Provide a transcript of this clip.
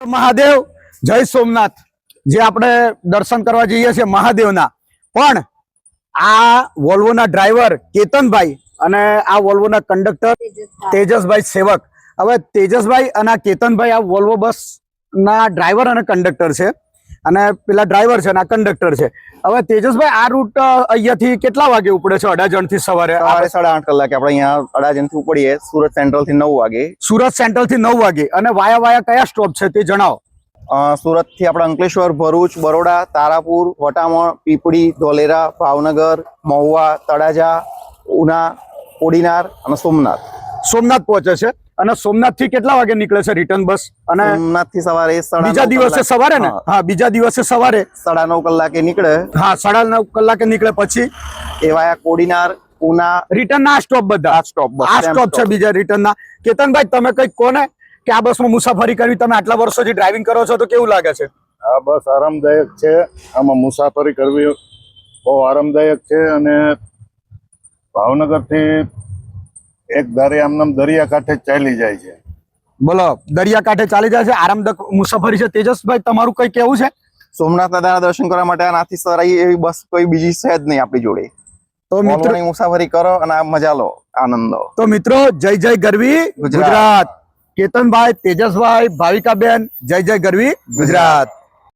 મહાદેવ જય સોમનાથ જે આપણે દર્શન કરવા જઈએ છીએ મહાદેવના પણ આ વોલ્વોના ડ્રાઈવર કેતનભાઈ અને આ વોલ્વોના કંડક્ટર તેજસભાઈ સેવક હવે તેજસભાઈ અને કેતનભાઈ આ વોલ્વો બસ ના ડ્રાઈવર અને કંડક્ટર છે અને પેલા ડ્રાઈવર છે અને આ કંડક્ટર છે હવે તેજસભાઈ આ રૂટ અહીંયાથી કેટલા વાગે ઉપડે છે અડાજણ થી સવારે 8:30 કલાકે આપણે અહીંયા અડાજણ થી ઉપડીએ સુરત સેન્ટ્રલ થી 9 વાગે સુરત સેન્ટ્રલ થી 9 વાગે અને વાયા કયા સ્ટોપ છે તે જણાવો સુરત થી આપણે અંકલેશ્વર ભરૂચ બરોડા તારાપુર વટામણ પીપળી ધોલેરા ભાવનગર મહુવા તળાજા ઉના કોડીનાર અને સોમનાથ પહોંચે છે અને સોમનાથ થી કેટલા વાગે નીકળે છે રિટર્ન બસ અને સોમનાથ થી સવારે બીજા દિવસે સવારે ને હા બીજા દિવસે સવારે 9:30 કલાકે નીકળે હા 9:30 કલાકે નીકળે પછી એ વાયા કોડીનાર ઉના રિટર્ન ના સ્ટોપ બધા આ સ્ટોપ છે બીજા રિટર્ન ના કેતનભાઈ તમે કઈ કોને કે આ બસમાં મુસાફરી કરવી તમે આટલા વર્ષોથી ડ્રાઇવિંગ કરો છો તો કેવું લાગે છે આ બસ આરામદાયક છે આમાં મુસાફરી કરવી બહુ આરામદાયક છે અને ભાવનગર થી એક ધારે આમનામ દરિયાકાંઠે ચાલી જાય છે બોલો દરિયાકાંઠે ચાલી જાય છે આરામદાયક મુસાફરી છે તેજસભાઈ તમારું કઈ કેવું છે સોમનાથ દાદાના દર્શન કરવા માટે આનાથી સારી એવી બસ કોઈ બીજી છે જ નહીં આપણી જોડે તો મિત્રો મુસાફરી કરો અને આ મજા લો આનંદ લો તો મિત્રો જય જય ગરવી ગુજરાત કેતનભાઈ તેજસભાઈ ભાવિકાબેન જય જય ગરવી ગુજરાત।